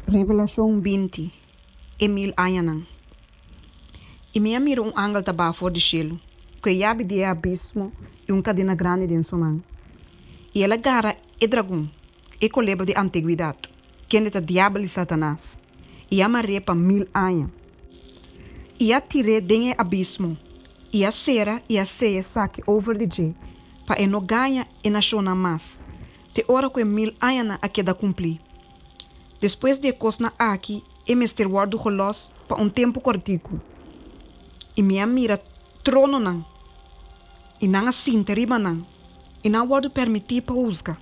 Revelação 20. Emil Ayanan. E me miro ángel taba fora do cielo, que abre de abismo e cadena grande de sua mão. E ela agarra o dragão, e coleba de antiguidade, que é o diabo e Satanás, e amarre para 1000 anos. E a tire de abismo, e a cera e a ceia saque over de je, para e não ganha e naciona mais, de hora que 1000 anos a queda cumprir. Depois de cosna aqui, e mestre guardo rolos para tempo cortico. E minha mira trono não. E não assim riba não. E não guardo permitir para usar.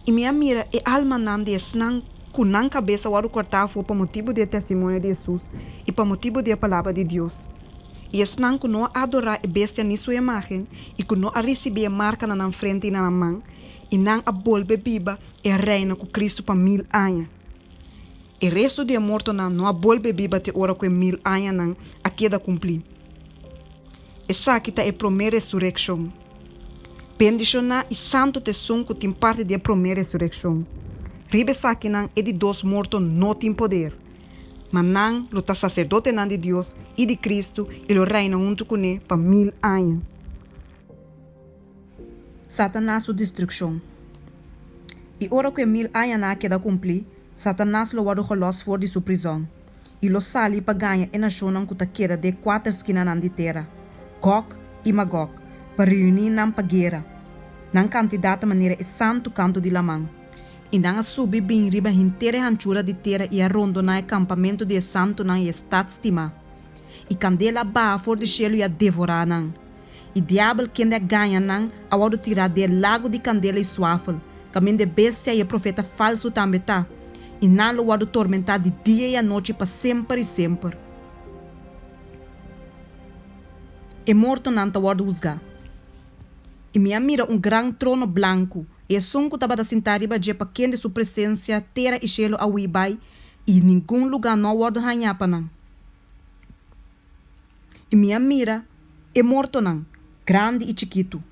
E minha mira é alma não de não com não cabeça guardo cortar for para motivo de testemunho de Jesus e para motivo de palavra de Deus. E es não que não adorar a bestia ni sua imagem e que não a receber marca na frente e na mão e não a bolbe biba e reina com Cristo para 1000 anos. E resto de morto não a bolbe biba te ora com 1000 anos não a queda cumprir. Essa aqui é a primeira ressurreição. Bendicionar e santo te som que tem parte da primeira ressurreição. Ribe aqui não é de dois mortos não tem poder. Mas não, o sacerdote não de Deus e de Cristo e o reina junto com ele para 1000 anos. Satanás sua destruição. E ora que 1000 anos na queda cumprir, Satanás lo guarda rolos fora de sua prisão. E lo sali para ganhar e nação que queda de 4 esquinas de terra, Gog e Magog, para reunir na guerra. Não candidata maneira é santo canto de lamang. E não subi bem riba inteira hanchura de terra e arrondo na acampamento de santo na estado estima. E candela ba fora de cielo e a devorar não. E diabo que ainda ganha não, a hora de tirar de lago de candela e suafel, caminho de bestia e profeta falso também tá. E não lo guardo tormentar de dia e a noite para sempre e sempre. E morto não te guardo usgar. E me mira grande trono branco, e som que estava da sentariba de para quem de sua presença, terra e cielo a uibai, e nenhum lugar não guardo hanhapa não. E me mira, e morto não, grande e chiquito,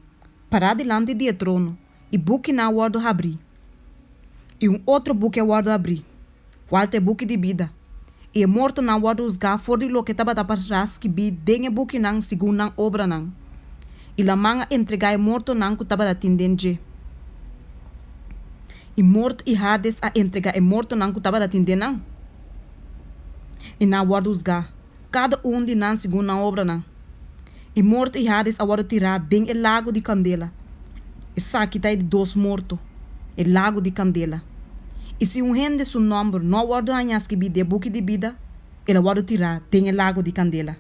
parado delante de trono, e buque não guardo abrir. E outro buque é guardo abrir, qual é buque de vida. E morto não guardo usgar fora de lo que estava da trás que bi dengue buque não segundo não obra não. E la manga entregar morto não que estava da tendente. E morto e Hades a entregar morto não que estava da tendente não. E não guardo usgar, cada de não segundo não obra não. E morto e Hades a guardo tirar den o lago de candela. E saque tá de dois mortos, o lago de candela. E se rende seu nome não guardo anhas que bi de buque de vida, ele guardo tirar den o lago de candela.